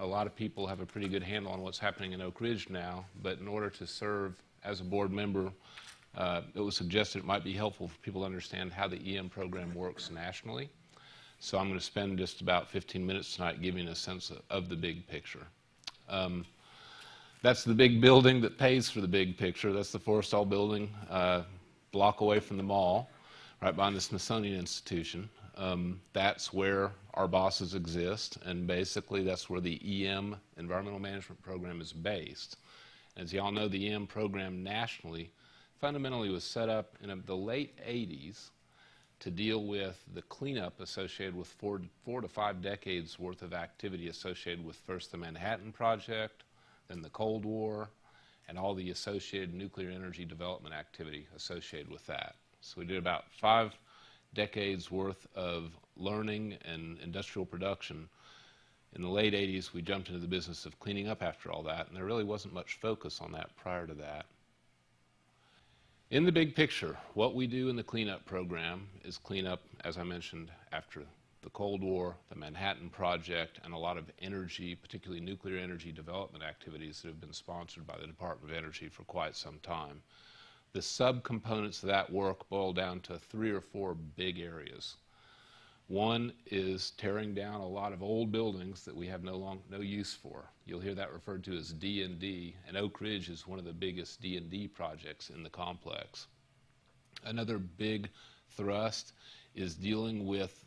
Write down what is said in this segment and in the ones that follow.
A lot of people have a pretty good handle on what's happening in Oak Ridge now, but in order to serve as a board member, it was suggested it might be helpful for people to understand how the EM program works nationally. So I'm going to spend just about 15 minutes tonight giving a sense of the big picture. That's the big building that pays for the big picture. That's the Forrestal building, block away from the mall, right behind the Smithsonian Institution. That's where our bosses exist, and basically that's where the EM, Environmental Management Program, is based. As you all know, the EM program nationally fundamentally was set up in the late 80s to deal with the cleanup associated with four to 5 decades worth of activity associated with first the Manhattan Project, then the Cold War, and all the associated nuclear energy development activity associated with that. So we did about 5 decades worth of learning and industrial production. In the late 80s, we jumped into the business of cleaning up after all that, and there really wasn't much focus on that prior to that. In the big picture, what we do in the cleanup program is clean up, as I mentioned, after the Cold War, the Manhattan Project, and a lot of energy, particularly nuclear energy development activities that have been sponsored by the Department of Energy for quite some time. The subcomponents of that work boil down to 3 or 4 big areas. One is tearing down a lot of old buildings that we have no use for. You'll hear that referred to as D&D, and Oak Ridge is one of the biggest D&D projects in the complex. Another big thrust is dealing with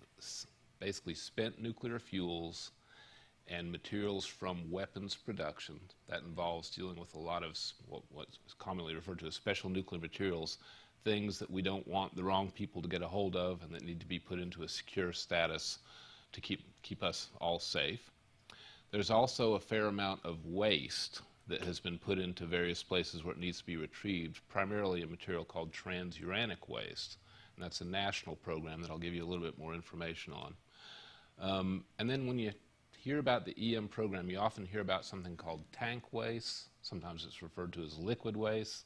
basically spent nuclear fuels and materials from weapons production. That involves dealing with a lot of what's commonly referred to as special nuclear materials, things that we don't want the wrong people to get a hold of and that need to be put into a secure status to keep us all safe. There's also a fair amount of waste that has been put into various places where it needs to be retrieved, primarily a material called transuranic waste. And that's a national program that I'll give you a little bit more information on. And then when you hear about the EM program, you often hear about something called tank waste. Sometimes it's referred to as liquid waste.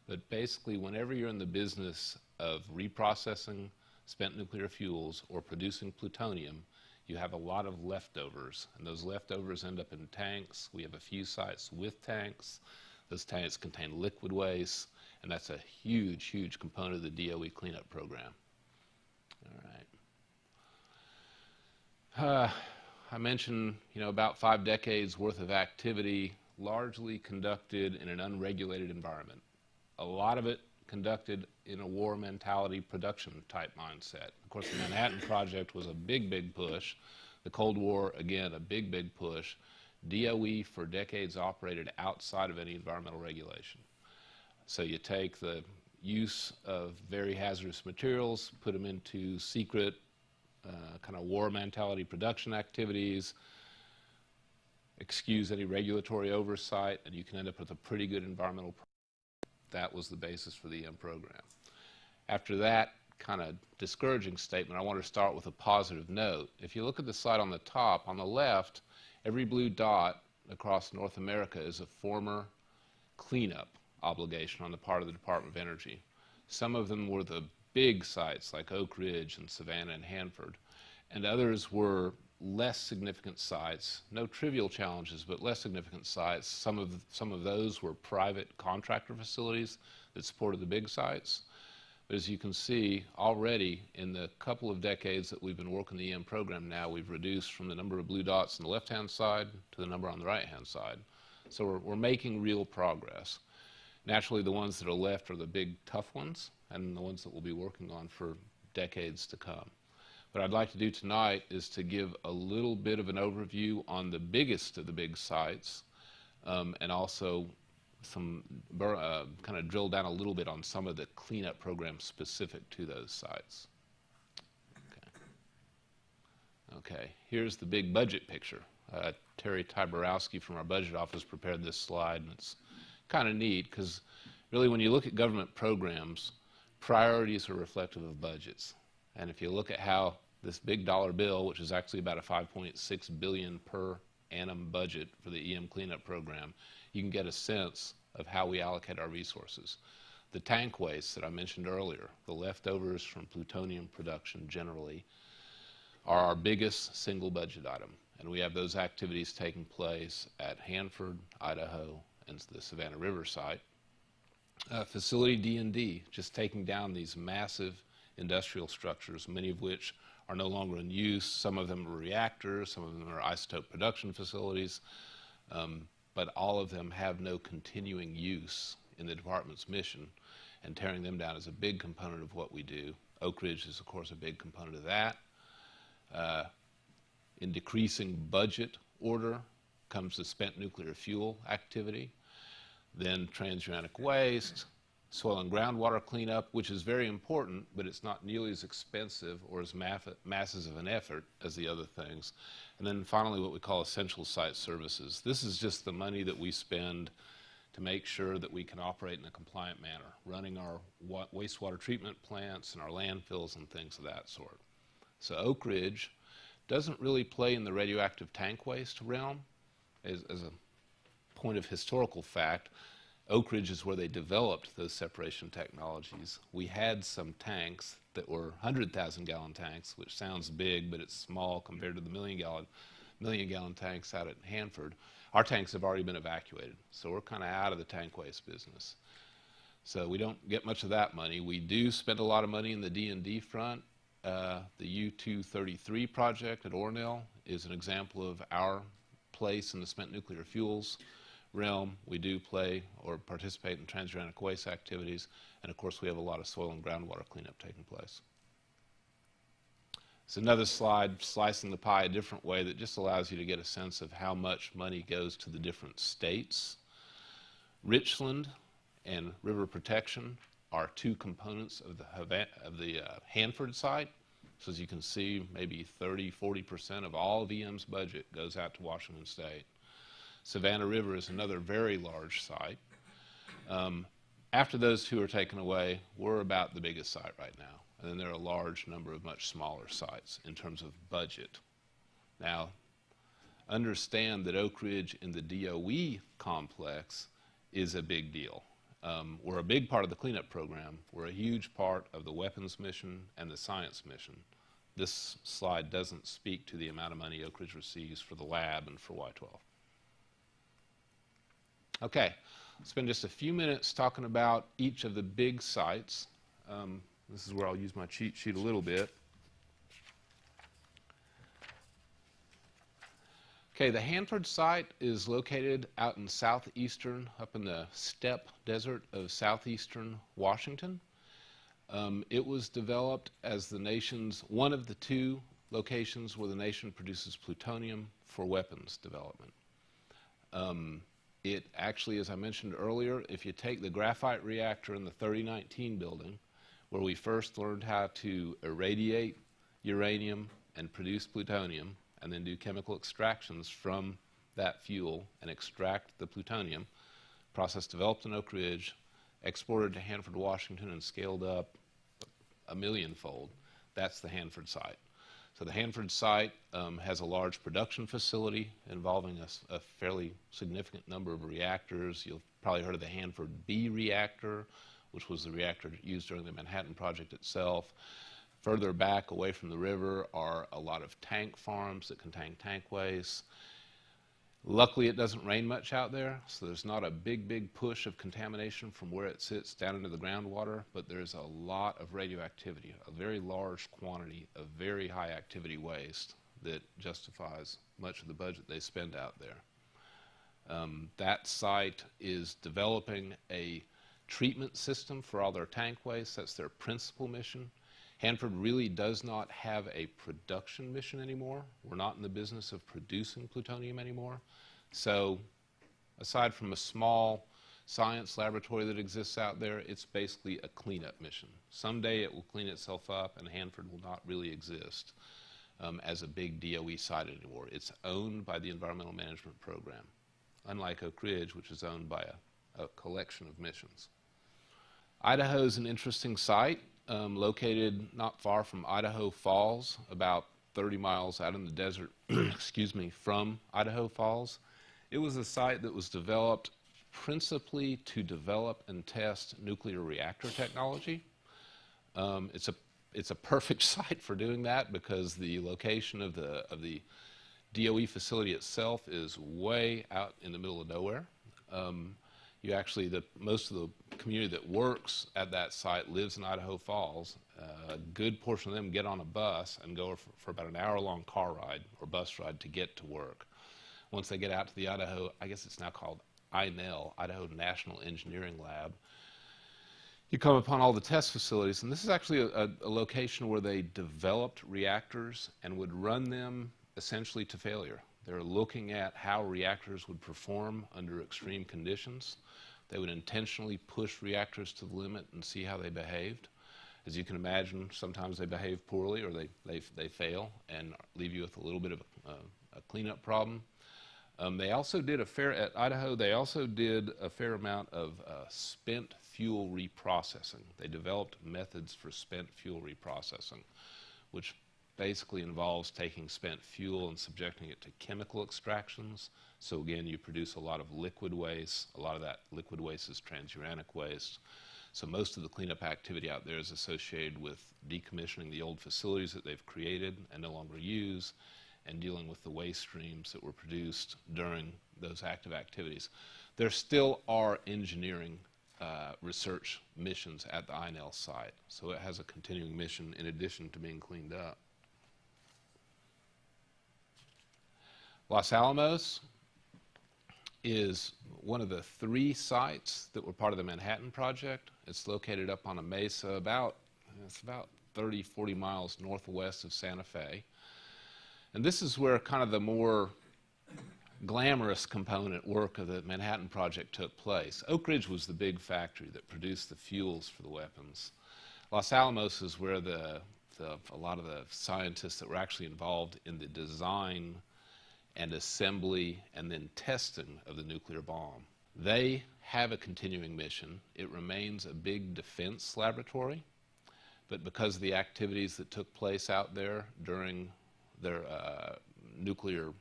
But basically, whenever you're in the business of reprocessing spent nuclear fuels or producing plutonium, you have a lot of leftovers, and those leftovers end up in tanks. We have a few sites with tanks. Those tanks contain liquid waste, and that's a huge, huge component of the DOE cleanup program. All right. I mentioned, about 5 decades worth of activity, largely conducted in an unregulated environment. A lot of it conducted in a war mentality production type mindset. Of course, the Manhattan Project was a big, big push. The Cold War, again, a big, big push. DOE for decades operated outside of any environmental regulation. So you take the use of very hazardous materials, put them into secret kind of war mentality production activities, excuse any regulatory oversight, and you can end up with a pretty good environmental program. That was the basis for the EM program. After that kind of discouraging statement, I want to start with a positive note. If you look at the slide on the top, on the left, every blue dot across North America is a former cleanup obligation on the part of the Department of Energy. Some of them were the big sites like Oak Ridge and Savannah and Hanford, and others were less significant sites, no trivial challenges, but less significant sites. Some of those were private contractor facilities that supported the big sites. But as you can see, already in the couple of decades that we've been working the EM program now, we've reduced from the number of blue dots on the left-hand side to the number on the right-hand side. So we're making real progress. Naturally, the ones that are left are the big, tough ones, and the ones that we'll be working on for decades to come. What I'd like to do tonight is to give a little bit of an overview on the biggest of the big sites, and also some kind of drill down a little bit on some of the cleanup programs specific to those sites. Okay, here's the big budget picture. Terry Tyborowski from our budget office prepared this slide, and it's kind of neat because really when you look at government programs, priorities are reflective of budgets. And if you look at how this big dollar bill, which is actually about a $5.6 billion per annum budget for the EM cleanup program, you can get a sense of how we allocate our resources. The tank waste that I mentioned earlier, the leftovers from plutonium production generally, are our biggest single budget item. And we have those activities taking place at Hanford, Idaho, and the Savannah River site. Facility D&D, just taking down these massive industrial structures, many of which are no longer in use. Some of them are reactors, some of them are isotope production facilities, but all of them have no continuing use in the department's mission, and tearing them down is a big component of what we do. Oak Ridge is, of course, a big component of that. In decreasing budget order comes the spent nuclear fuel activity, then transuranic waste, soil and groundwater cleanup, which is very important, but it's not nearly as expensive or as massive of an effort as the other things. And then finally, what we call essential site services. This is just the money that we spend to make sure that we can operate in a compliant manner, running our wastewater treatment plants and our landfills and things of that sort. So Oak Ridge doesn't really play in the radioactive tank waste realm. As a point of historical fact, Oak Ridge is where they developed those separation technologies. We had some tanks that were 100,000 gallon tanks, which sounds big, but it's small compared to the million gallon tanks out at Hanford. Our tanks have already been evacuated, so we're kind of out of the tank waste business. So we don't get much of that money. We do spend a lot of money in the D&D front. The U-233 project at Ornell is an example of our place in the spent nuclear fuels realm. We do play or participate in transuranic waste activities, and of course we have a lot of soil and groundwater cleanup taking place. It's another slide slicing the pie a different way that just allows you to get a sense of how much money goes to the different states. Richland and river protection are two components of the Hanford site. So as you can see, maybe 30–40% of all of EM's budget goes out to Washington State. Savannah River is another very large site. After those two are taken away, we're about the biggest site right now. And then there are a large number of much smaller sites in terms of budget. Now, understand that Oak Ridge in the DOE complex is a big deal. We're a big part of the cleanup program. We're a huge part of the weapons mission and the science mission. This slide doesn't speak to the amount of money Oak Ridge receives for the lab and for Y-12. Okay, I'll spend just a few minutes talking about each of the big sites. This is where I'll use my cheat sheet a little bit. Okay, the Hanford site is located out in southeastern, up in the steppe desert of southeastern Washington. It was developed as the nation's, one of the two locations where the nation produces plutonium for weapons development. It actually, as I mentioned earlier, if you take the graphite reactor in the 3019 building, where we first learned how to irradiate uranium and produce plutonium, and then do chemical extractions from that fuel and extract the plutonium, process developed in Oak Ridge, exported to Hanford, Washington, and scaled up a millionfold. That's the Hanford site. So the Hanford site has a large production facility involving a fairly significant number of reactors. You've probably heard of the Hanford B reactor, which was the reactor used during the Manhattan Project itself. Further back away from the river are a lot of tank farms that contain tank waste. Luckily, it doesn't rain much out there, so there's not a big push of contamination from where it sits down into the groundwater, but there's a lot of radioactivity, a very large quantity of very high activity waste that justifies much of the budget they spend out there. That site is developing a treatment system for all their tank waste. That's their principal mission. Hanford really does not have a production mission anymore. We're not in the business of producing plutonium anymore. So aside from a small science laboratory that exists out there, it's basically a cleanup mission. Someday it will clean itself up and Hanford will not really exist as a big DOE site anymore. It's owned by the Environmental Management Program, unlike Oak Ridge, which is owned by a collection of missions. Idaho is an interesting site. Located not far from Idaho Falls, about 30 miles out in the desert, excuse me, from Idaho Falls. It was a site that was developed principally to develop and test nuclear reactor technology. It's a perfect site for doing that because the location of the DOE facility itself is way out in the middle of nowhere. You actually, most of the community that works at that site lives in Idaho Falls. A good portion of them get on a bus and go for about an hour-long car ride or bus ride to get to work. Once they get out to the Idaho, I guess it's now called INEL, Idaho National Engineering Lab, you come upon all the test facilities, and this is actually a location where they developed reactors and would run them essentially to failure. They're looking at how reactors would perform under extreme conditions. They would intentionally push reactors to the limit and see how they behaved. As you can imagine, sometimes they behave poorly or they fail and leave you with a little bit of a cleanup problem. They also did at Idaho, they also did a fair amount of spent fuel reprocessing. They developed methods for spent fuel reprocessing, which basically involves taking spent fuel and subjecting it to chemical extractions. So again, you produce a lot of liquid waste. A lot of that liquid waste is transuranic waste. So most of the cleanup activity out there is associated with decommissioning the old facilities that they've created and no longer use, and dealing with the waste streams that were produced during those active activities. There still are engineering research missions at the INEL site, so it has a continuing mission in addition to being cleaned up. Los Alamos is one of the 3 sites that were part of the Manhattan Project. It's located up on a mesa it's about 30, 40 miles northwest of Santa Fe. And this is where kind of the more glamorous component work of the Manhattan Project took place. Oak Ridge was the big factory that produced the fuels for the weapons. Los Alamos is where a lot of the scientists that were actually involved in the design and assembly and then testing of the nuclear bomb. They have a continuing mission. It remains a big defense laboratory, but because of the activities that took place out there during their nuclear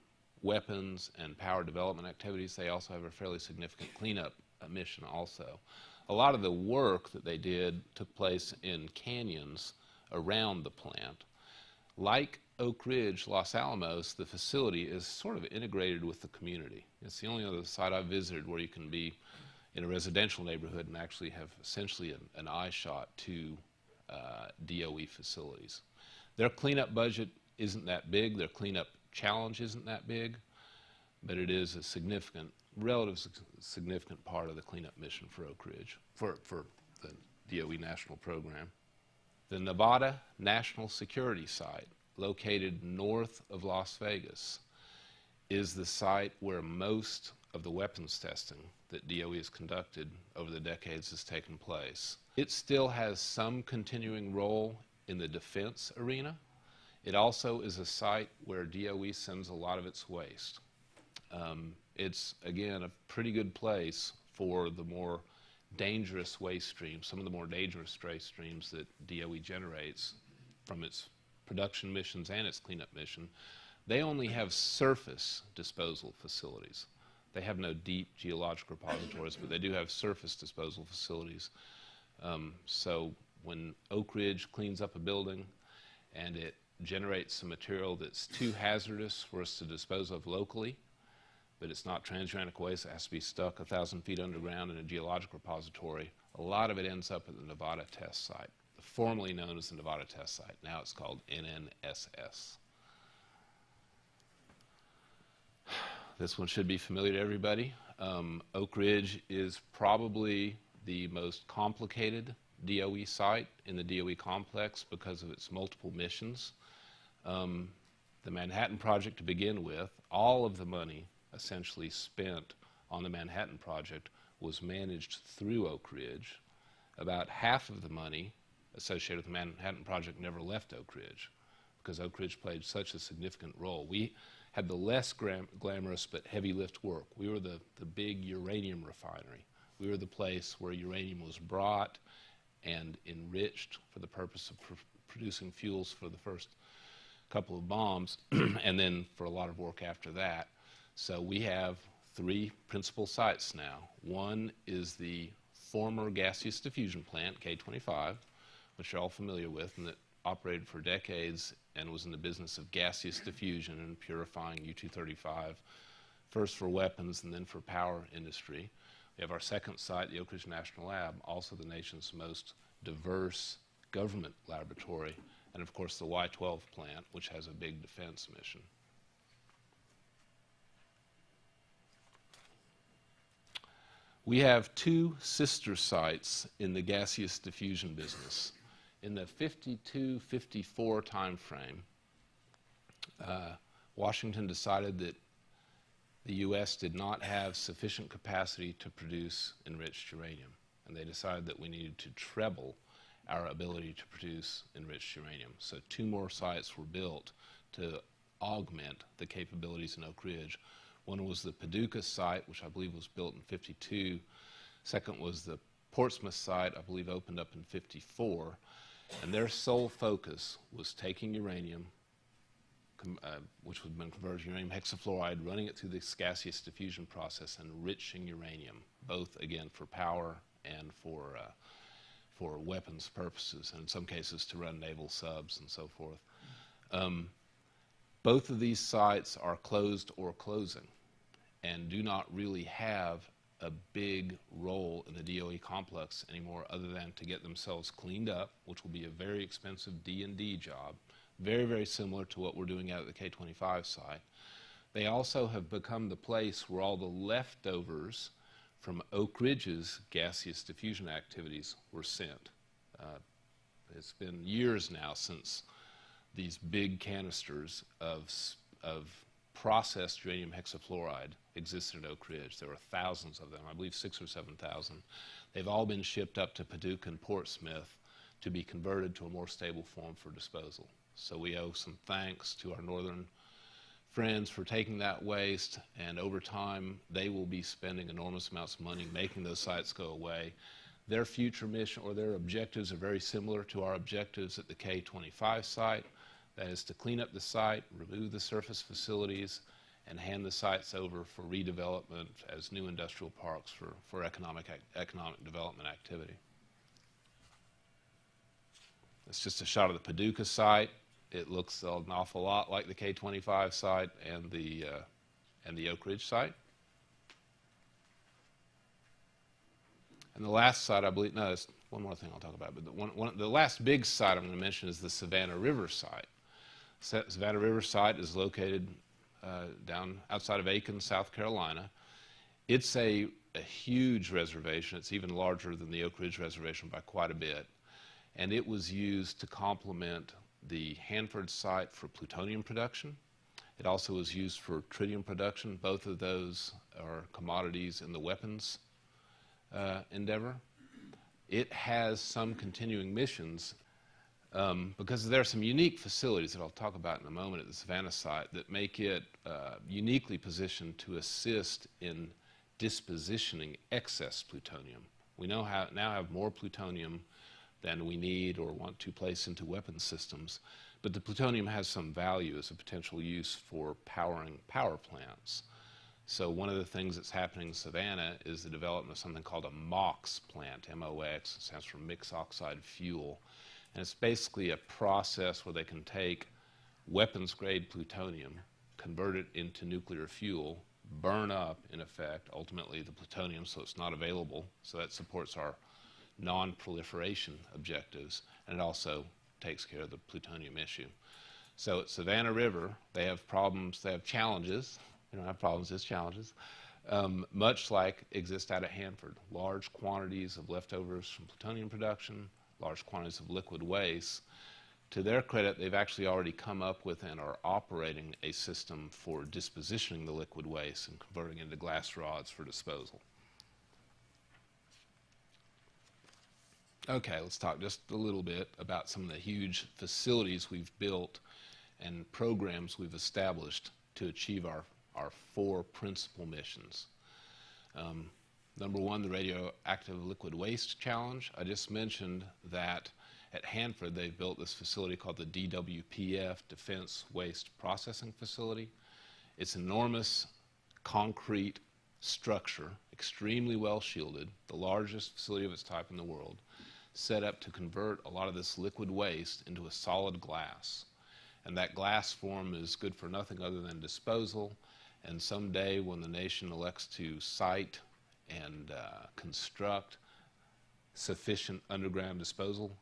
weapons and power development activities, they also have a fairly significant cleanup mission also. A lot of the work that they did took place in canyons around the plant. Like Oak Ridge, Los Alamos, the facility is sort of integrated with the community. It's the only other site I've visited where you can be in a residential neighborhood and actually have essentially an eye shot to DOE facilities. Their cleanup budget isn't that big, their cleanup challenge isn't that big, but it is a significant, relatively significant part of the cleanup mission for Oak Ridge, for the DOE national program. The Nevada National Security Site, located north of Las Vegas, is the site where most of the weapons testing that DOE has conducted over the decades has taken place. It still has some continuing role in the defense arena. It also is a site where DOE sends a lot of its waste. It's, again, a pretty good place for the more dangerous waste streams, some of the more dangerous waste streams that DOE generates from its production missions and its cleanup mission. They only have surface disposal facilities. They have no deep geologic repositories, but they do have surface disposal facilities. So when Oak Ridge cleans up a building and it generates some material that's too hazardous for us to dispose of locally, but it's not transuranic waste, it has to be stuck 1,000 feet underground in a geologic repository, a lot of it ends up at the Nevada test site, formerly known as the Nevada test site. Now it's called NNSS. This one should be familiar to everybody. Oak Ridge is probably the most complicated DOE site in the DOE complex because of its multiple missions. The Manhattan Project to begin with, all of the money essentially spent on the Manhattan Project was managed through Oak Ridge. About half of the money associated with the Manhattan Project never left Oak Ridge because Oak Ridge played such a significant role. We had the less glamorous but heavy lift work. We were the big uranium refinery. We were the place where uranium was brought and enriched for the purpose of producing fuels for the first couple of bombs and then for a lot of work after that. So we have 3 principal sites now. One is the former gaseous diffusion plant, K-25, which you're all familiar with and that operated for decades and was in the business of gaseous diffusion and purifying U-235, first for weapons and then for power industry. We have our second site, the Oak Ridge National Lab, also the nation's most diverse government laboratory, and of course the Y-12 plant, which has a big defense mission. We have two sister sites in the gaseous diffusion business. In the 52-54 time frame, Washington decided that the U.S. did not have sufficient capacity to produce enriched uranium, and they decided that we needed to treble our ability to produce enriched uranium. So two more sites were built to augment the capabilities in Oak Ridge. One was the Paducah site, which I believe was built in 52. Second was the Portsmouth site, I believe opened up in 54. And their sole focus was taking uranium, which would have been converted to uranium hexafluoride, running it through this gaseous diffusion process, and enriching uranium, both, again, for power and for weapons purposes, and in some cases to run naval subs and so forth. Both of these sites are closed or closing and do not really have a big role in the DOE complex anymore, other than to get themselves cleaned up, which will be a very expensive D&D job, very, very similar to what we're doing out at the K-25 site. They also have become the place where all the leftovers from Oak Ridge's gaseous diffusion activities were sent. It's been years now since these big canisters of processed uranium hexafluoride existed at Oak Ridge. There were thousands of them, I believe 6,000 or 7,000. They've all been shipped up to Paducah and Portsmouth to be converted to a more stable form for disposal. So we owe some thanks to our northern friends for taking that waste, and over time they will be spending enormous amounts of money making those sites go away. Their future mission or their objectives are very similar to our objectives at the K-25 site. That is to clean up the site, remove the surface facilities, and hand the sites over for redevelopment as new industrial parks for economic development activity. It's just a shot of the Paducah site. It looks an awful lot like the K-25 site and the Oak Ridge site. And the last site, I believe, no, there's one more thing I'll talk about, but the last big site I'm going to mention is the Savannah River site. Savannah River site is located down outside of Aiken, South Carolina. It's a huge reservation. It's even larger than the Oak Ridge Reservation by quite a bit. And it was used to complement the Hanford site for plutonium production. It also was used for tritium production. Both of those are commodities in the weapons endeavor. It has some continuing missions because there are some unique facilities that I'll talk about in a moment at the Savannah site that make it uniquely positioned to assist in dispositioning excess plutonium. We now have more plutonium than we need or want to place into weapons systems, but the plutonium has some value as a potential use for powering power plants. So one of the things that's happening in Savannah is the development of something called a MOX plant, M-O-X, it stands for mixed oxide fuel. And it's basically a process where they can take weapons-grade plutonium, convert it into nuclear fuel, burn up, in effect, ultimately the plutonium so it's not available. So that supports our non-proliferation objectives, and it also takes care of the plutonium issue. So at Savannah River, they have problems, they have challenges. They don't have problems, it's challenges. Much like exist out at Hanford. Large quantities of leftovers from plutonium production, large quantities of liquid waste. To their credit, they've actually already come up with and are operating a system for dispositioning the liquid waste and converting into glass rods for disposal. Okay, let's talk just a little bit about some of the huge facilities we've built and programs we've established to achieve our four principal missions. Number one, the radioactive liquid waste challenge. I just mentioned that at Hanford they've built this facility called the DWPF, Defense Waste Processing Facility. It's an enormous concrete structure, extremely well shielded, the largest facility of its type in the world, set up to convert a lot of this liquid waste into a solid glass. And that glass form is good for nothing other than disposal. And someday when the nation elects to site and construct sufficient underground disposal,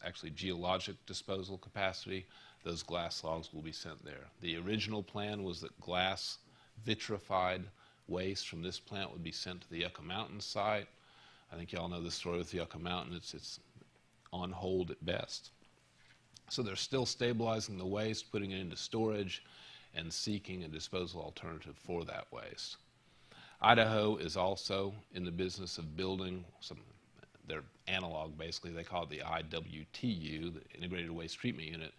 actually geologic disposal capacity, those glass logs will be sent there. The original plan was that glass vitrified waste from this plant would be sent to the Yucca Mountain site. I think y'all know the story with Yucca Mountain. It's on hold at best. So they're still stabilizing the waste, putting it into storage, and seeking a disposal alternative for that waste. Idaho is also in the business of building their analog, basically. They call it the IWTU, the Integrated Waste Treatment Unit.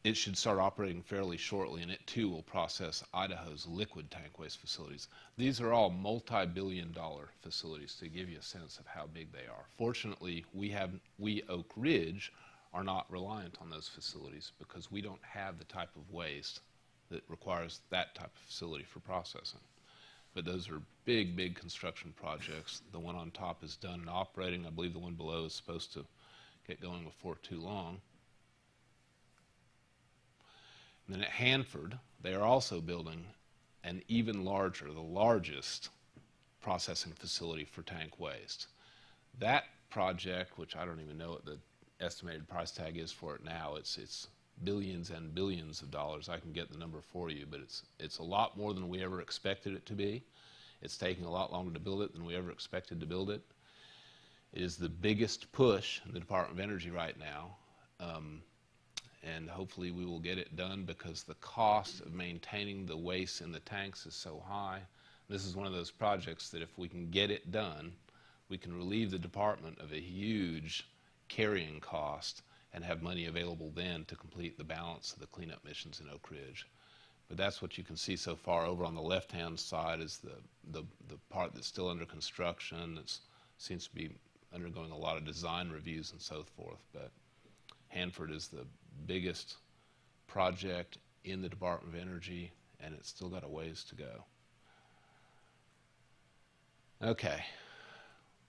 It should start operating fairly shortly, and it too will process Idaho's liquid tank waste facilities. These are all multi-billion-dollar facilities to give you a sense of how big they are. Fortunately, we Oak Ridge are not reliant on those facilities because we don't have the type of waste that requires that type of facility for processing. But those are big, big construction projects. The one on top is done and operating. I believe the one below is supposed to get going before too long. And then at Hanford, they are also building an even larger, the largest processing facility for tank waste. That project, which I don't even know what the estimated price tag is for it now, it's billions and billions of dollars. I can get the number for you, but it's a lot more than we ever expected it to be. It's taking a lot longer to build it than we ever expected to build it. It is the biggest push in the Department of Energy right now. And hopefully we will get it done because the cost of maintaining the waste in the tanks is so high. This is one of those projects that if we can get it done, we can relieve the department of a huge carrying cost and have money available then to complete the balance of the cleanup missions in Oak Ridge. But that's what you can see so far. Over on the left-hand side is the part that's still under construction. That seems to be undergoing a lot of design reviews and so forth. But Hanford is the biggest project in the Department of Energy, and it's still got a ways to go. Okay.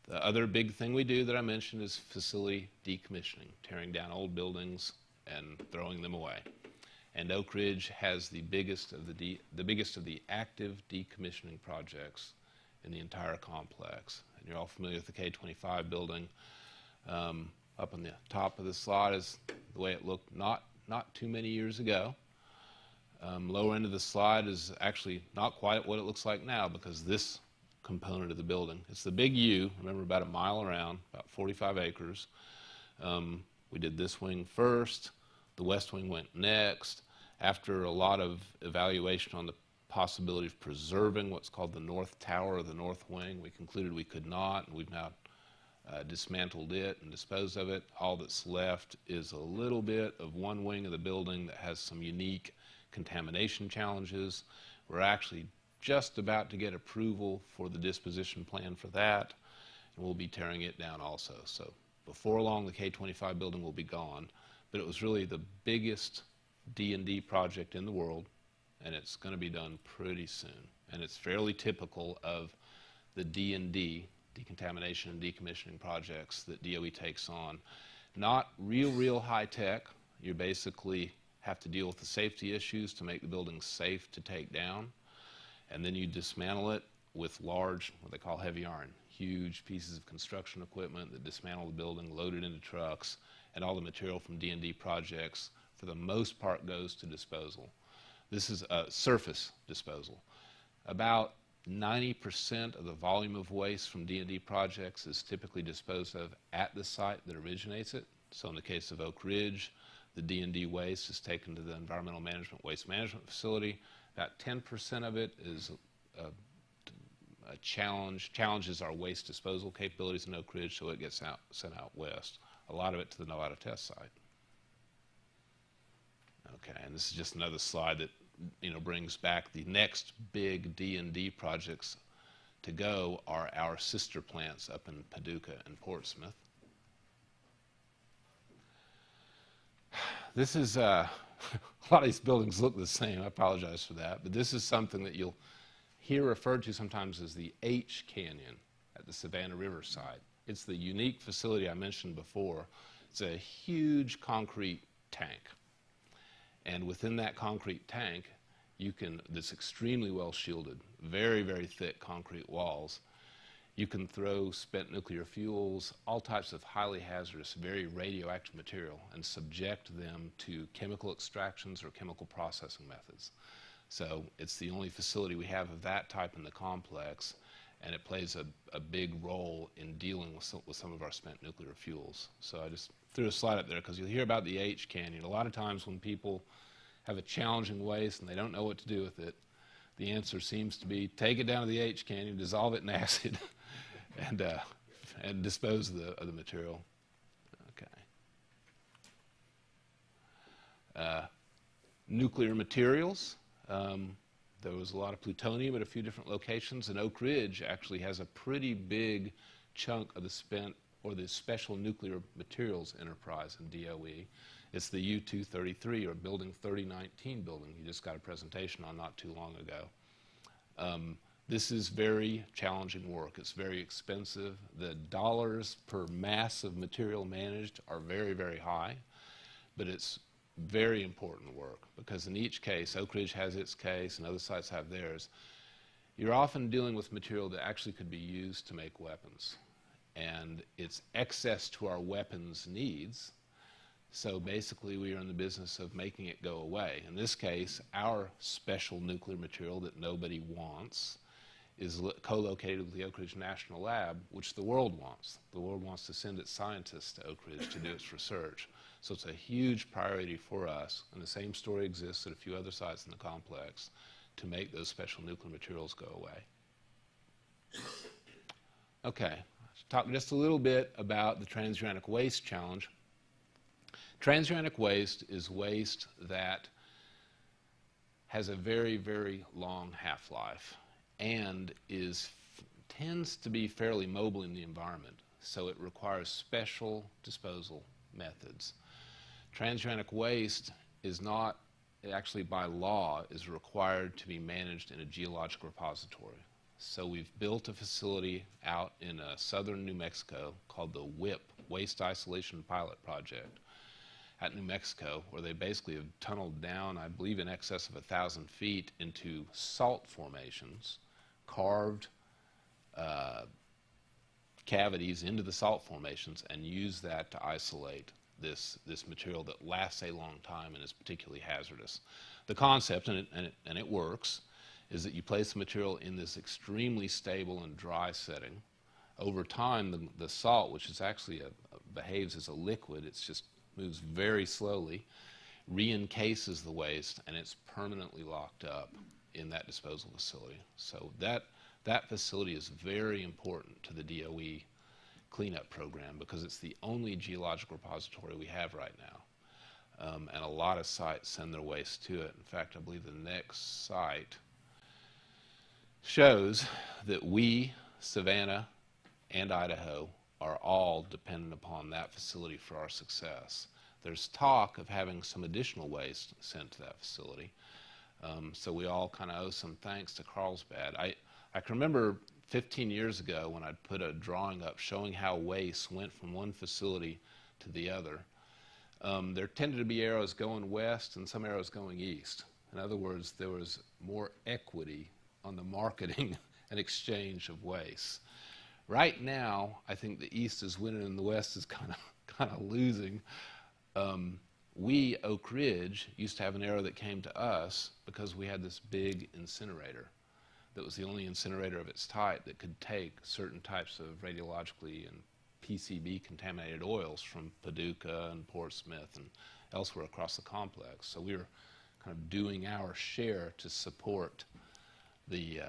The other big thing we do that I mentioned is facility decommissioning, tearing down old buildings and throwing them away. And Oak Ridge has the biggest of the active decommissioning projects in the entire complex. And you're all familiar with the K-25 building. Up on the top of the slide is the way it looked not too many years ago. Lower end of the slide is actually not quite what it looks like now because this component of the building, it's the big U, remember, about a mile around, about 45 acres. We did this wing first. The west wing went next. After a lot of evaluation on the possibility of preserving what's called the north tower of the north wing, we concluded we could not, and we've now dismantled it and disposed of it. All that's left is a little bit of one wing of the building that has some unique contamination challenges. We're actually just about to get approval for the disposition plan for that, and we'll be tearing it down also. So before long, the K-25 building will be gone, but it was really the biggest D&D project in the world, and it's going to be done pretty soon. And it's fairly typical of the D&D, decontamination and decommissioning projects that DOE takes on. Not real high tech. You basically have to deal with the safety issues to make the building safe to take down. And then you dismantle it with large, what they call heavy iron, huge pieces of construction equipment that dismantle the building, load it into trucks, and all the material from D&D projects, for the most part, goes to disposal. This is surface disposal. About 90% of the volume of waste from D&D projects is typically disposed of at the site that originates it. So in the case of Oak Ridge, the D&D waste is taken to the Environmental Management Waste Management Facility. About 10% of it is challenges our waste disposal capabilities in Oak Ridge, so it gets sent out west. A lot of it to the Nevada test site. Okay, and this is just another slide that brings back the next big D&D projects to go are our sister plants up in Paducah and Portsmouth. This is a lot of these buildings look the same. I apologize for that, but this is something that you'll hear referred to sometimes as the H Canyon at the Savannah River site. It's the unique facility I mentioned before. It's a huge concrete tank. And within that concrete tank, that's extremely well shielded, very, very thick concrete walls, you can throw spent nuclear fuels, all types of highly hazardous, very radioactive material, and subject them to chemical extractions or chemical processing methods. So it's the only facility we have of that type in the complex, and it plays a big role in dealing with some of our spent nuclear fuels. So I just threw a slide up there because you'll hear about the H canyon. A lot of times when people have a challenging waste and they don't know what to do with it, the answer seems to be take it down to the H canyon, dissolve it in acid, and dispose of the material. Okay. Nuclear materials. There was a lot of plutonium at a few different locations, and Oak Ridge actually has a pretty big chunk of the spent or the Special Nuclear Materials Enterprise in DOE. It's the U-233, or Building 3019 building you just got a presentation on not too long ago. This is very challenging work. It's very expensive. The dollars per mass of material managed are very, very high, but it's very important work because in each case, Oak Ridge has its case and other sites have theirs, you're often dealing with material that actually could be used to make weapons. And it's excess to our weapons needs. So basically we are in the business of making it go away. In this case, our special nuclear material that nobody wants is co-located with the Oak Ridge National Lab, which the world wants. The world wants to send its scientists to Oak Ridge to do its research. So it's a huge priority for us, and the same story exists at a few other sites in the complex, to make those special nuclear materials go away. Okay, let's talk just a little bit about the transuranic waste challenge. Transuranic waste is waste that has a very, very long half-life and tends to be fairly mobile in the environment, so it requires special disposal methods. Transuranic waste is not, actually by law, is required to be managed in a geologic repository. So we've built a facility out in southern New Mexico called the WIP, Waste Isolation Pilot Project, at New Mexico, where they basically have tunneled down, I believe, in excess of 1,000 feet into salt formations, carved cavities into the salt formations, and use that to isolate this material that lasts a long time and is particularly hazardous. The concept, and it works, is that you place the material in this extremely stable and dry setting. Over time, the salt, which is actually behaves as a liquid, it just moves very slowly, re-encases the waste, and it's permanently locked up in that disposal facility. So that facility is very important to the DOE cleanup program because it's the only geologic repository we have right now. And a lot of sites send their waste to it. In fact, I believe the next site shows that we, Savannah, and Idaho are all dependent upon that facility for our success. There's talk of having some additional waste sent to that facility. So we all kind of owe some thanks to Carlsbad. I can remember 15 years ago when I'd put a drawing up showing how waste went from one facility to the other. There tended to be arrows going west and some arrows going east. In other words, there was more equity on the marketing and exchange of waste. Right now, I think the east is winning and the west is kind of losing. We, Oak Ridge, used to have an arrow that came to us because we had this big incinerator that was the only incinerator of its type that could take certain types of radiologically and PCB contaminated oils from Paducah and Portsmouth and elsewhere across the complex. So we were kind of doing our share to support the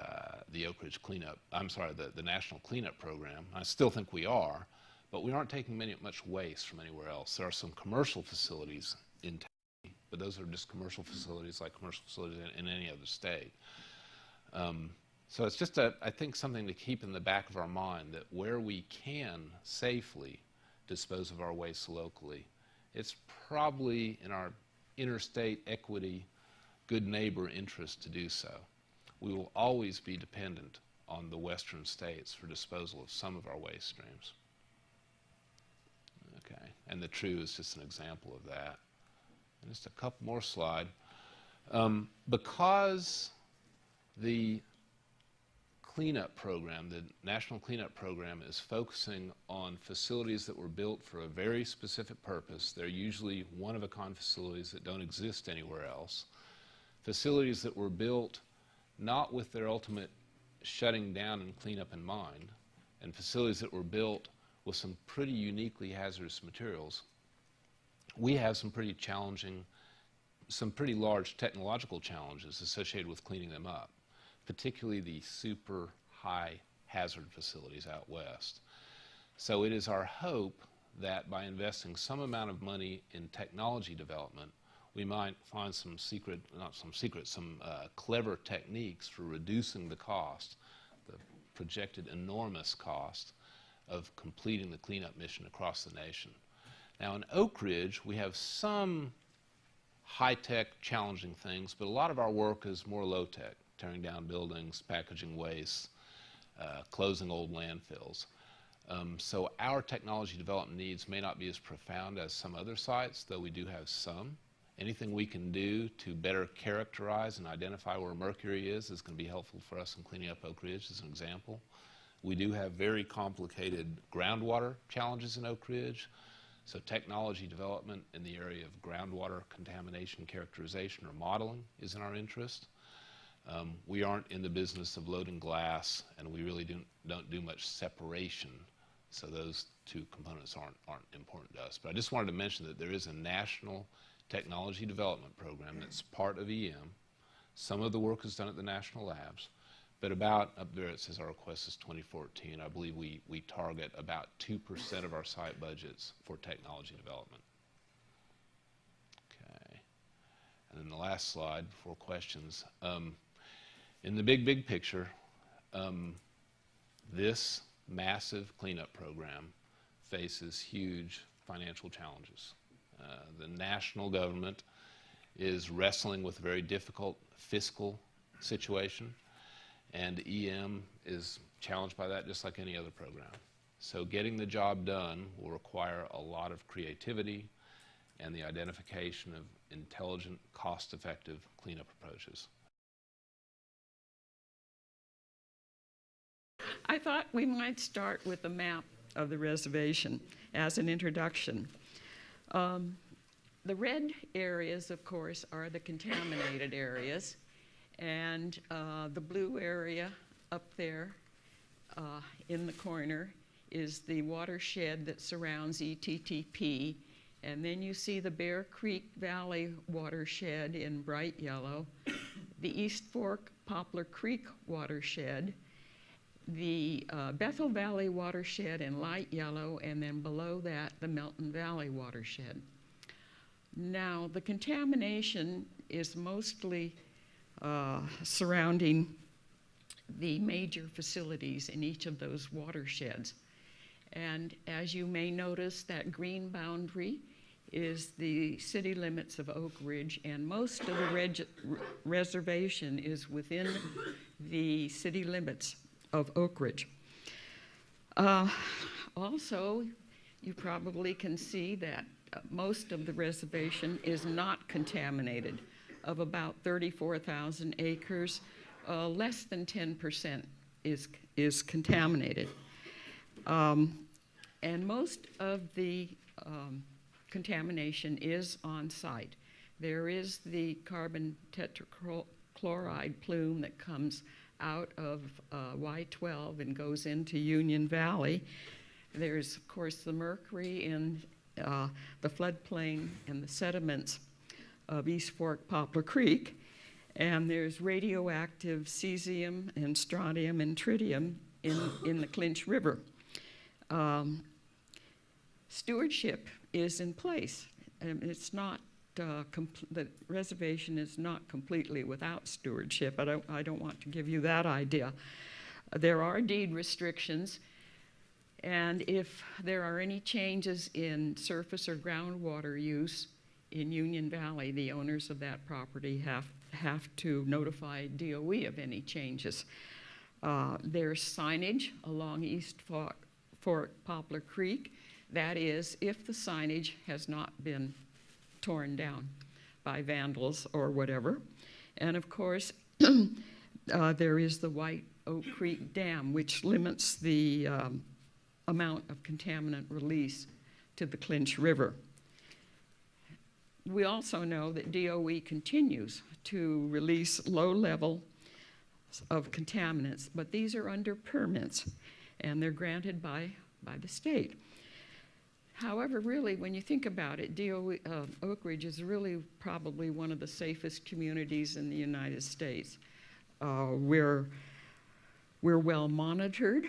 Oak Ridge cleanup, the national cleanup program. I still think we are, but we aren't taking much waste from anywhere else. There are some commercial facilities in town, but those are just commercial facilities like commercial facilities in any other state. So it's just, I think, something to keep in the back of our mind that where we can safely dispose of our waste locally, it's probably in our interstate equity, good neighbor interest to do so. We will always be dependent on the western states for disposal of some of our waste streams. Okay, and the TRU is just an example of that. And just a couple more slides. Because the cleanup program, the National Cleanup Program, is focusing on facilities that were built for a very specific purpose. They're usually one-of-a-kind facilities that don't exist anywhere else. Facilities that were built not with their ultimate shutting down and cleanup in mind, and facilities that were built with some pretty uniquely hazardous materials. We have some pretty challenging, some pretty large technological challenges associated with cleaning them up, particularly the super high hazard facilities out west. So it is our hope that by investing some amount of money in technology development, we might find some clever techniques for reducing the cost, the projected enormous cost of completing the cleanup mission across the nation. Now in Oak Ridge, we have some high-tech challenging things, but a lot of our work is more low-tech, tearing down buildings, packaging waste, closing old landfills. So our technology development needs may not be as profound as some other sites, though we do have some. Anything we can do to better characterize and identify where mercury is going to be helpful for us in cleaning up Oak Ridge, as an example. We do have very complicated groundwater challenges in Oak Ridge, so technology development in the area of groundwater contamination characterization or modeling is in our interest. We aren't in the business of loading glass, and we really don't do much separation, so those two components aren't important to us. But I just wanted to mention that there is a national technology development program that's part of EM. Some of the work is done at the national labs, but about, up there it says our request is 2014. I believe we target about 2% of our site budgets for technology development. Okay, and then the last slide before questions. In the big picture, this massive cleanup program faces huge financial challenges. The national government is wrestling with a very difficult fiscal situation, and EM is challenged by that just like any other program. So getting the job done will require a lot of creativity and the identification of intelligent, cost-effective cleanup approaches. I thought we might start with a map of the reservation as an introduction. The red areas, of course, are the contaminated areas, and the blue area up there in the corner is the watershed that surrounds ETTP, and then you see the Bear Creek Valley watershed in bright yellow, the East Fork Poplar Creek watershed, the Bethel Valley watershed in light yellow, and then below that, the Melton Valley watershed. Now, the contamination is mostly surrounding the major facilities in each of those watersheds. And as you may notice, that green boundary is the city limits of Oak Ridge, and most of the reservation is within the city limits of Oak Ridge. Also, you probably can see that most of the reservation is not contaminated. Of about 34,000 acres, less than 10% is contaminated. And most of the contamination is on site. There is the carbon tetrachloride plume that comes out of Y12 and goes into Union Valley. There's, of course, the mercury in the floodplain and the sediments of East Fork Poplar Creek, and there's radioactive cesium and strontium and tritium in the Clinch River. Stewardship is in place, and it's not the reservation is not completely without stewardship. I don't want to give you that idea. There are deed restrictions, and if there are any changes in surface or groundwater use in Union Valley, the owners of that property have to notify DOE of any changes. There's signage along East Fork Poplar Creek. That is, if the signage has not been torn down. by vandals or whatever. And of course, there is the White Oak Creek Dam, which limits the amount of contaminant release to the Clinch River. We also know that DOE continues to release low level of contaminants, but these are under permits, and they're granted by the state. However, really, when you think about it, Oak Ridge is really probably one of the safest communities in the United States. We're well monitored.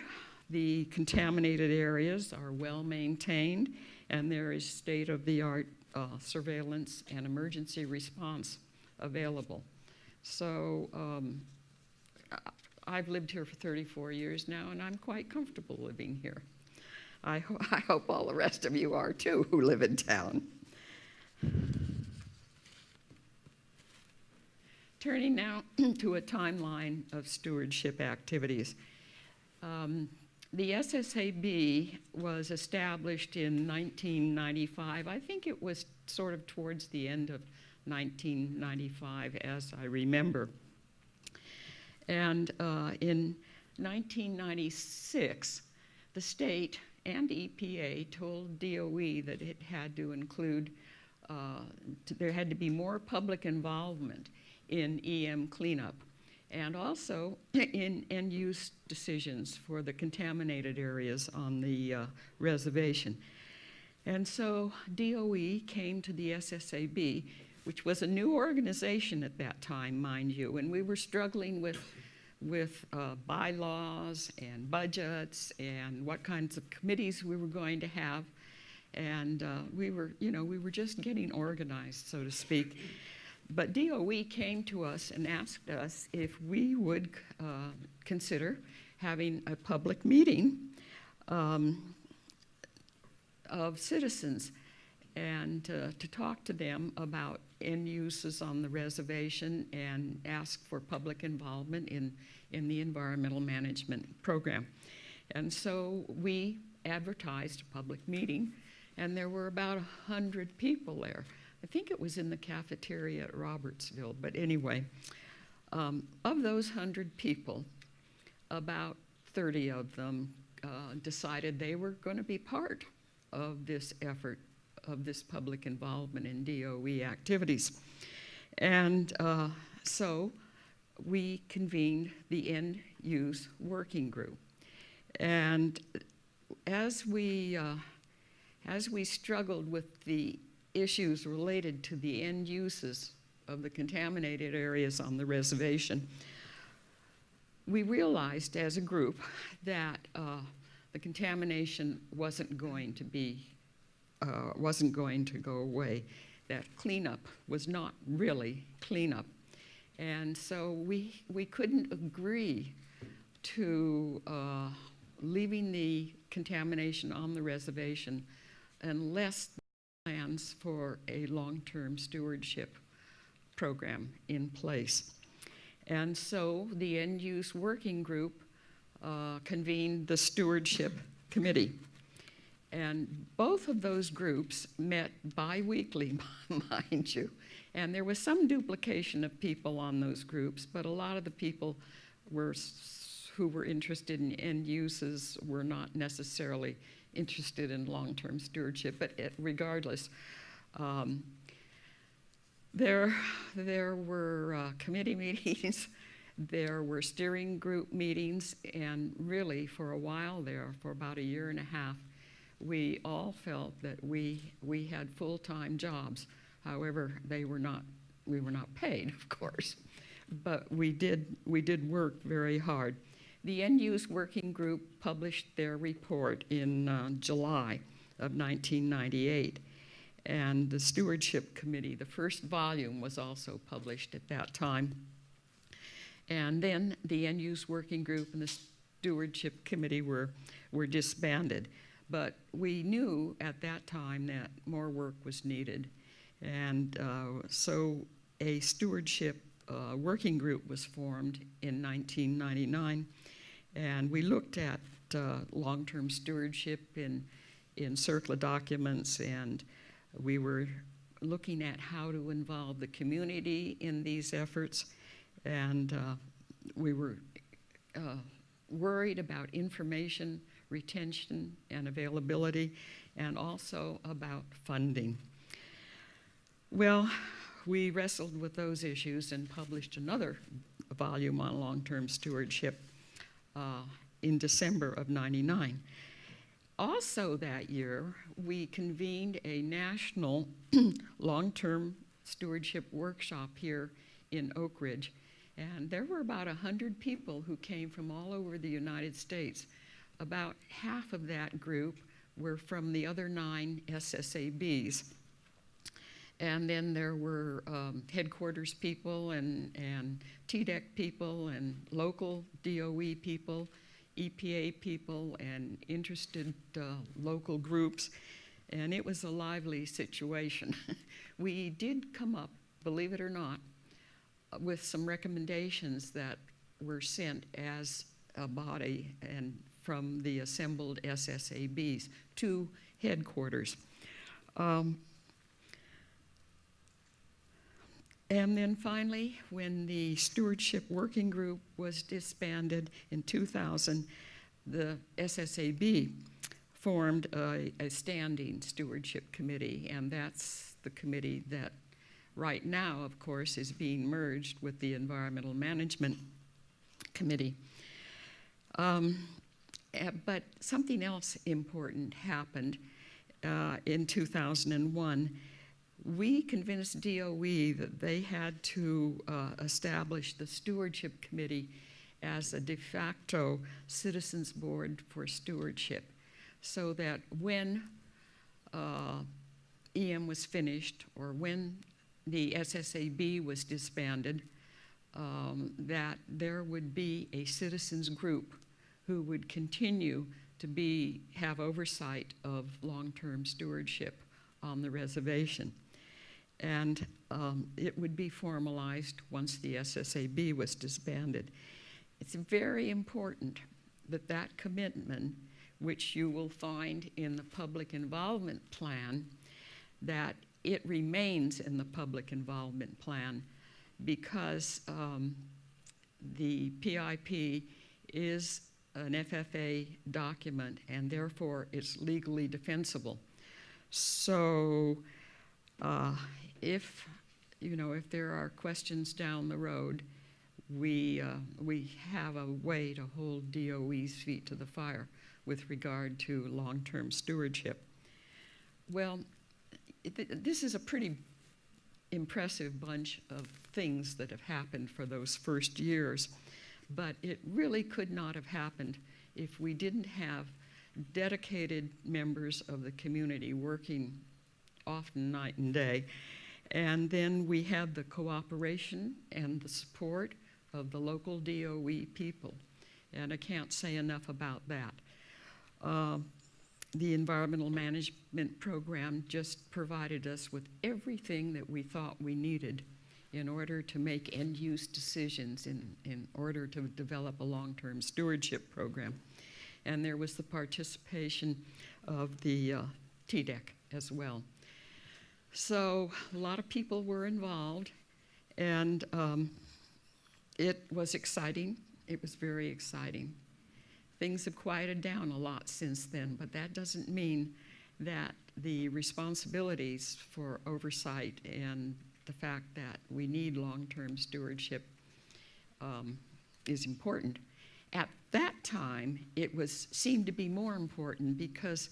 The contaminated areas are well maintained, and there is state-of-the-art surveillance and emergency response available. So I've lived here for 34 years now, and I'm quite comfortable living here. I hope all the rest of you are too, who live in town. Turning now to a timeline of stewardship activities. The SSAB was established in 1995. I think it was sort of towards the end of 1995, as I remember. And in 1996, the state and EPA told DOE that it had to include, there had to be more public involvement in EM cleanup, and also in end-use decisions for the contaminated areas on the reservation. And so DOE came to the SSAB, which was a new organization at that time, mind you, and we were struggling with bylaws and budgets and what kinds of committees we were going to have. And we were just getting organized, so to speak. But DOE came to us and asked us if we would consider having a public meeting of citizens and to talk to them about end uses on the reservation and ask for public involvement in the environmental management program. And so we advertised a public meeting, and there were about 100 people there. I think it was in the cafeteria at Robertsville, but anyway, of those 100 people, about 30 of them decided they were going to be part of this effort, of this public involvement in DOE activities. And so we convened the End Use Working Group. And as we struggled with the issues related to the end uses of the contaminated areas on the reservation, we realized as a group that the contamination wasn't going to go away, that cleanup was not really cleanup. And so we couldn't agree to leaving the contamination on the reservation unless plans for a long-term stewardship program in place. And so the End Use Working Group convened the Stewardship Committee. And both of those groups met bi-weekly, mind you. And there was some duplication of people on those groups, but a lot of the people who were interested in end uses were not necessarily interested in long-term stewardship. But regardless, there were committee meetings, there were steering group meetings, and really for a while there, for about a year and a half, we all felt that we had full-time jobs. However, we were not paid, of course, but we did work very hard. The End Use Working Group published their report in July of 1998, and the Stewardship Committee, the first volume, was also published at that time. And then the End Use Working Group and the Stewardship Committee were disbanded. But we knew at that time that more work was needed. And so a stewardship working group was formed in 1999. And we looked at long-term stewardship in CERCLA documents, and we were looking at how to involve the community in these efforts, and we were worried about information retention and availability, and also about funding. Well, we wrestled with those issues and published another volume on long-term stewardship in December of '99. Also that year, we convened a national long-term stewardship workshop here in Oak Ridge, and there were about 100 people who came from all over the United States. About half of that group were from the other 9 SSABs. And then there were headquarters people and TDEC people and local DOE people, EPA people, and interested local groups. And it was a lively situation. We did come up, believe it or not, with some recommendations that were sent as a body and from the assembled SSABs to headquarters. And then finally, when the Stewardship Working Group was disbanded in 2000, the SSAB formed a standing stewardship committee, and that's the committee that right now, of course, is being merged with the Environmental Management Committee. But something else important happened in 2001. We convinced DOE that they had to establish the Stewardship Committee as a de facto citizens board for stewardship, so that when EM was finished or when the SSAB was disbanded, that there would be a citizens group who would continue to have oversight of long-term stewardship on the reservation. And it would be formalized once the SSAB was disbanded. It's very important that that commitment, which you will find in the public involvement plan, that it remains in the public involvement plan, because the PIP is an FFA document, and therefore it's legally defensible. So if there are questions down the road, we have a way to hold DOE's feet to the fire with regard to long-term stewardship. Well, this is a pretty impressive bunch of things that have happened for those first years, but it really could not have happened if we didn't have dedicated members of the community working often night and day. And then we had the cooperation and the support of the local DOE people, and I can't say enough about that. The environmental management program just provided us with everything that we thought we needed in order to make end-use decisions, in order to develop a long-term stewardship program. And there was the participation of the TDEC as well. So a lot of people were involved, and it was exciting. It was very exciting. Things have quieted down a lot since then, but that doesn't mean that the responsibilities for oversight and the fact that we need long-term stewardship is important. At that time, it seemed to be more important because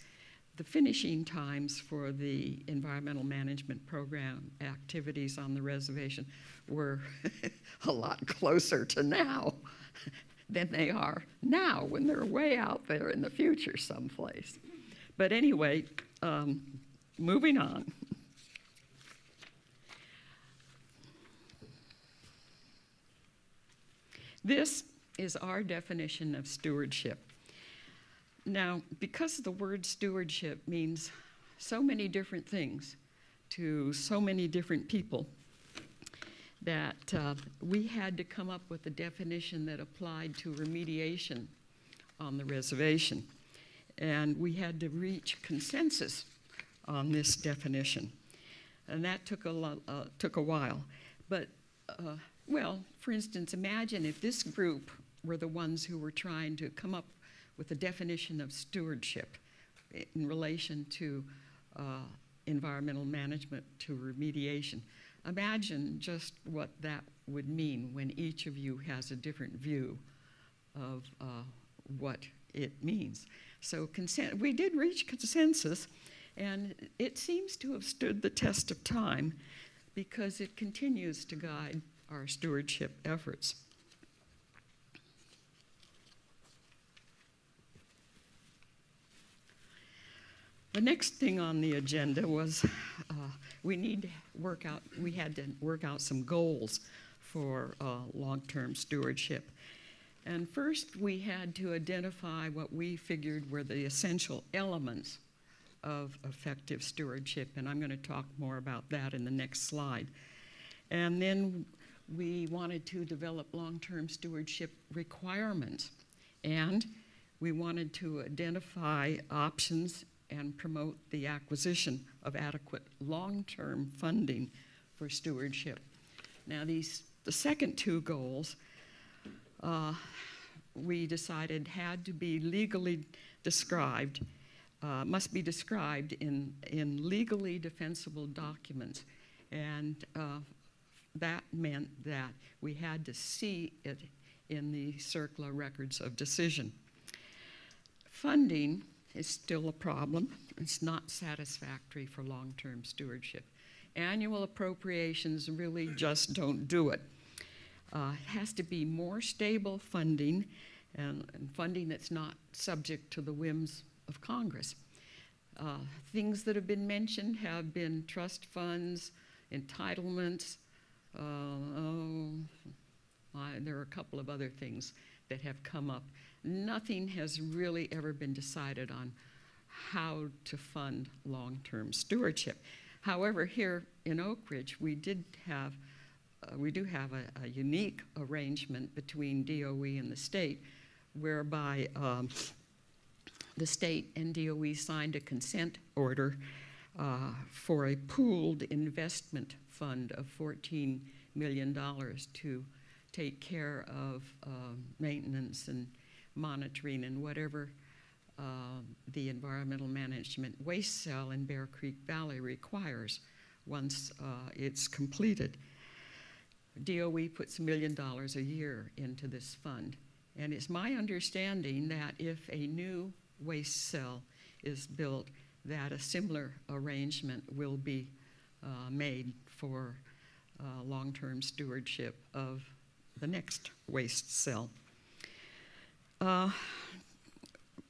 the finishing times for the environmental management program activities on the reservation were a lot closer to now than they are now, when they're way out there in the future someplace. But anyway, moving on. This is our definition of stewardship. Now, because the word stewardship means so many different things to so many different people, that we had to come up with a definition that applied to remediation on the reservation. And we had to reach consensus on this definition. And that took a while. But, well, for instance, imagine if this group were the ones who were trying to come up with a definition of stewardship in relation to environmental management, to remediation. Imagine just what that would mean when each of you has a different view of what it means. So we did reach consensus, and it seems to have stood the test of time because it continues to guide our stewardship efforts. The next thing on the agenda was we had to work out some goals for long-term stewardship. And first we had to identify what we figured were the essential elements of effective stewardship, and I'm going to talk more about that in the next slide. And then we wanted to develop long-term stewardship requirements, and we wanted to identify options and promote the acquisition of adequate long-term funding for stewardship. Now the second two goals we decided had to be legally described, must be described in legally defensible documents, and that meant that we had to see it in the CERCLA records of decision. Funding is still a problem. It's not satisfactory for long-term stewardship. Annual appropriations really just don't do it. It has to be more stable funding and funding that's not subject to the whims of Congress. Things that have been mentioned have been trust funds, entitlements. There are a couple of other things that have come up. Nothing has really ever been decided on how to fund long-term stewardship. However, here in Oak Ridge, we do have a unique arrangement between DOE and the state, whereby the state and DOE signed a consent order for a pooled investment fund of $14 million to take care of maintenance and monitoring and whatever the environmental management waste cell in Bear Creek Valley requires once it's completed. DOE puts $1 million a year into this fund, and it's my understanding that if a new waste cell is built, that a similar arrangement will be made for long-term stewardship of the next waste cell.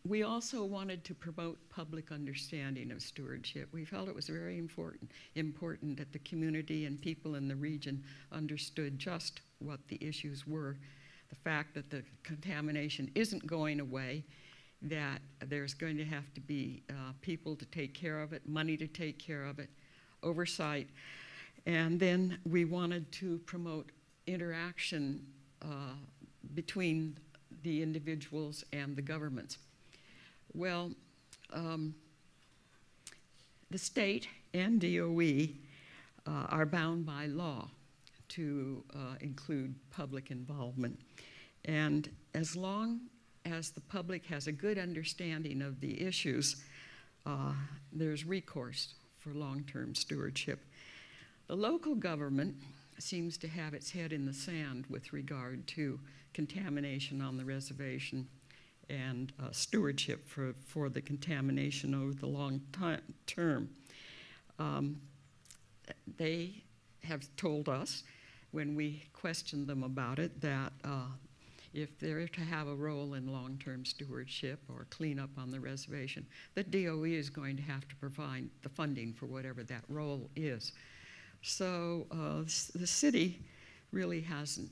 We also wanted to promote public understanding of stewardship. We felt it was very important that the community and people in the region understood just what the issues were. The fact that the contamination isn't going away, that there's going to have to be people to take care of it, money to take care of it, oversight. And then we wanted to promote interaction between the individuals and the governments. Well, the state and DOE are bound by law to include public involvement. And as long as the public has a good understanding of the issues, there's recourse for long-term stewardship. The local government seems to have its head in the sand with regard to contamination on the reservation and stewardship for the contamination over the long term. They have told us, when we questioned them about it, that if they're to have a role in long-term stewardship or cleanup on the reservation, that DOE is going to have to provide the funding for whatever that role is. So the city really hasn't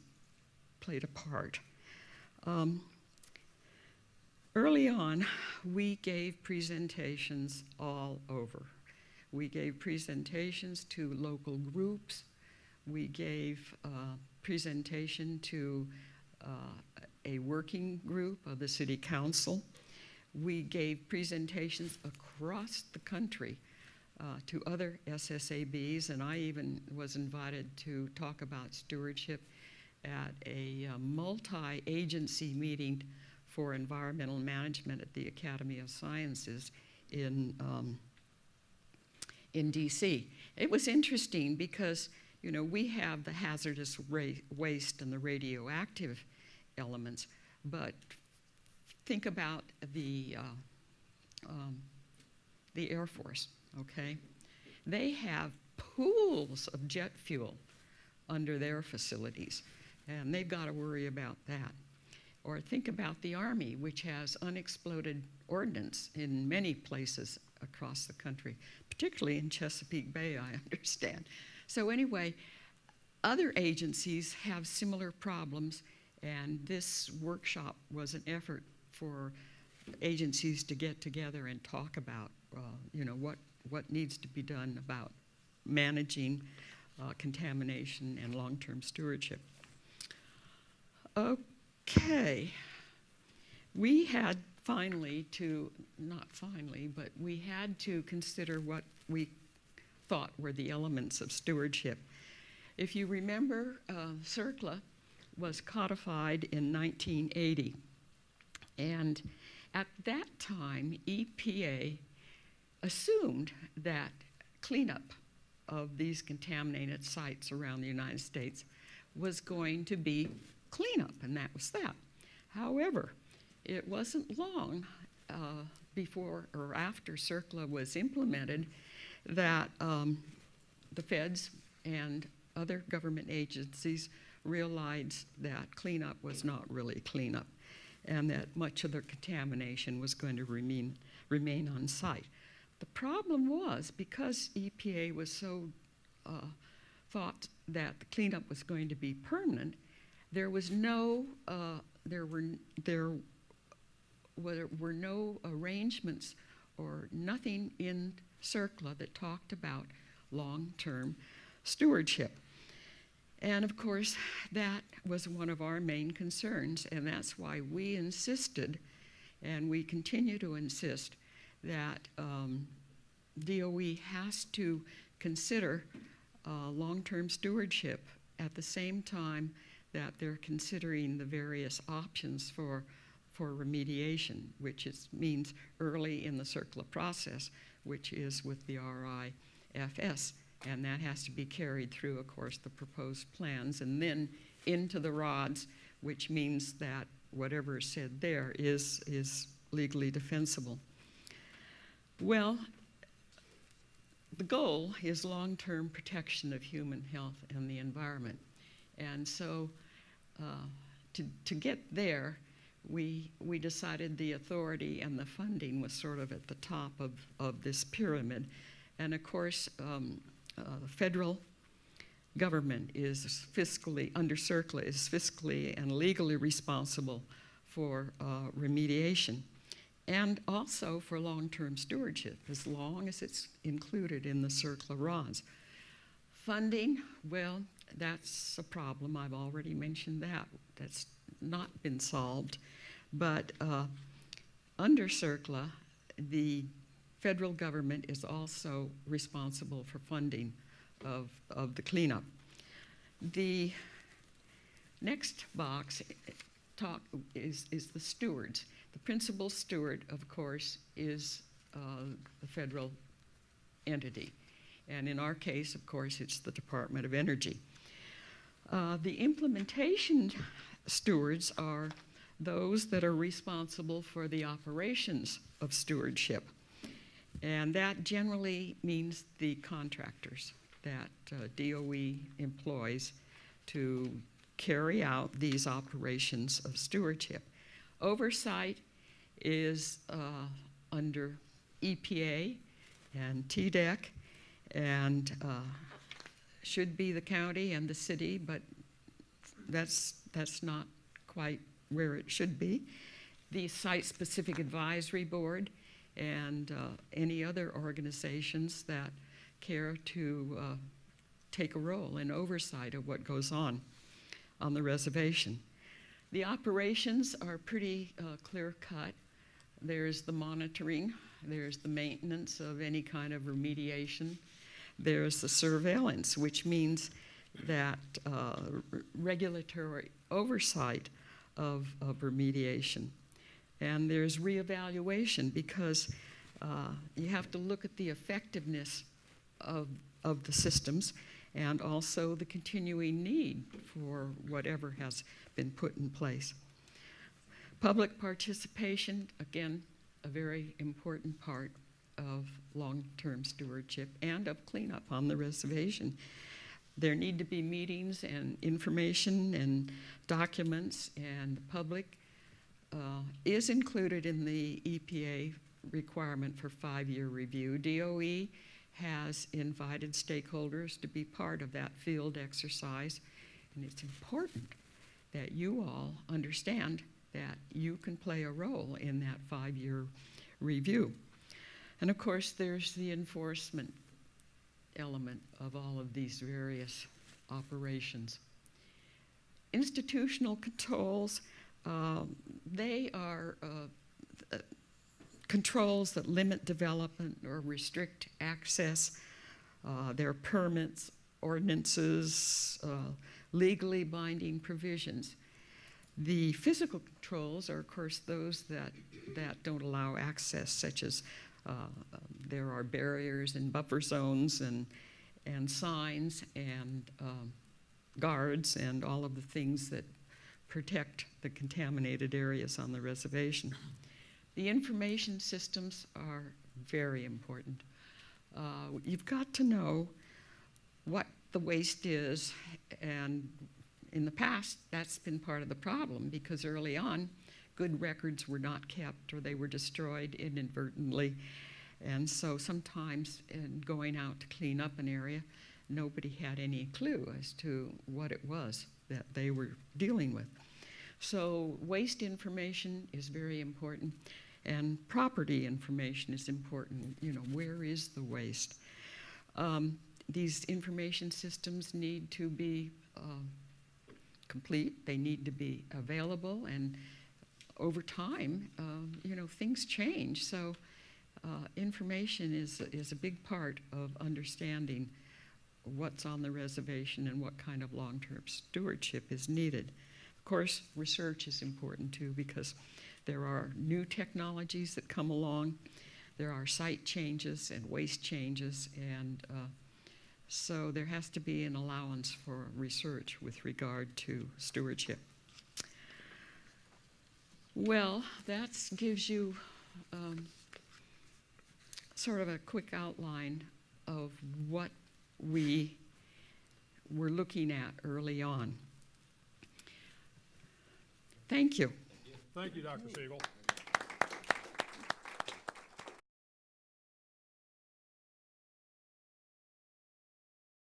played a part. Early on, we gave presentations all over. We gave presentations to local groups. We gave presentation to a working group of the city council. We gave presentations across the country to other SSABs, and I even was invited to talk about stewardship at a multi-agency meeting for environmental management at the Academy of Sciences in DC. It was interesting because, you know, we have the hazardous waste and the radioactive elements, but think about the Air Force, okay? They have pools of jet fuel under their facilities, and they've got to worry about that. Or think about the Army, which has unexploded ordnance in many places across the country, particularly in Chesapeake Bay, I understand. So anyway, other agencies have similar problems, and this workshop was an effort for agencies to get together and talk about, you know, what needs to be done about managing contamination and long-term stewardship. Okay, we had finally to, not finally, but we had to consider what we thought were the elements of stewardship. If you remember, CERCLA was codified in 1980, and at that time, EPA assumed that cleanup of these contaminated sites around the United States was going to be cleanup, and that was that. However, it wasn't long before or after CERCLA was implemented that the feds and other government agencies realized that cleanup was not really cleanup, and that much of the contamination was going to remain on site. The problem was, because EPA was so thought that the cleanup was going to be permanent, there was no there were no arrangements or nothing in CERCLA that talked about long-term stewardship. And of course, that was one of our main concerns, and that's why we insisted, and we continue to insist, that DOE has to consider long-term stewardship at the same time that they're considering the various options for remediation, which means early in the CERCLA process, which is with the RIFS. And that has to be carried through, of course, the proposed plans, and then into the RODs, which means that whatever is said there is legally defensible. Well, the goal is long-term protection of human health and the environment. And so to get there, we decided the authority and the funding was sort of at the top of this pyramid. And of course, the federal government is fiscally, under CERCLA, is fiscally and legally responsible for remediation, and also for long-term stewardship, as long as it's included in the CERCLA RODs. Funding, well, that's a problem. I've already mentioned that. That's not been solved. But under CERCLA, the federal government is also responsible for funding of the cleanup. The next box is the stewards. The principal steward, of course, is the federal entity. And in our case, of course, it's the Department of Energy. The implementation stewards are those that are responsible for the operations of stewardship. And that generally means the contractors that DOE employs to carry out these operations of stewardship. Oversight is under EPA and TDEC, and should be the county and the city, but that's not quite where it should be. The Site-Specific Advisory Board and any other organizations that care to take a role in oversight of what goes on the reservation. The operations are pretty clear-cut. There's the monitoring, there's the maintenance of any kind of remediation. There's the surveillance, which means that regulatory oversight of remediation. And there's reevaluation, because you have to look at the effectiveness of the systems and also the continuing need for whatever has been put in place. Public participation, again, a very important part of long-term stewardship and of cleanup on the reservation. There need to be meetings and information and documents, and the public is included in the EPA requirement for 5-year review. DOE has invited stakeholders to be part of that field exercise, and it's important that you all understand that you can play a role in that 5-year review. And of course, there's the enforcement element of all of these various operations. Institutional controls, they are controls that limit development or restrict access. They're permits, ordinances, legally binding provisions. The physical controls are, of course, those that don't allow access, such as there are barriers and buffer zones and signs and guards and all of the things that protect the contaminated areas on the reservation. The information systems are very important. You've got to know what the waste is, and in the past, that's been part of the problem, because early on, good records were not kept or they were destroyed inadvertently. And so sometimes in going out to clean up an area, nobody had any clue as to what it was that they were dealing with. So waste information is very important, and property information is important. You know, where is the waste? These information systems need to be complete. They need to be available, and over time, you know, things change. So information is a big part of understanding what's on the reservation and what kind of long-term stewardship is needed. Of course, research is important too, because there are new technologies that come along. There are site changes and waste changes, and so there has to be an allowance for research with regard to stewardship. Well, that gives you sort of a quick outline of what we were looking at early on. Thank you. Thank you, Dr. Siegel.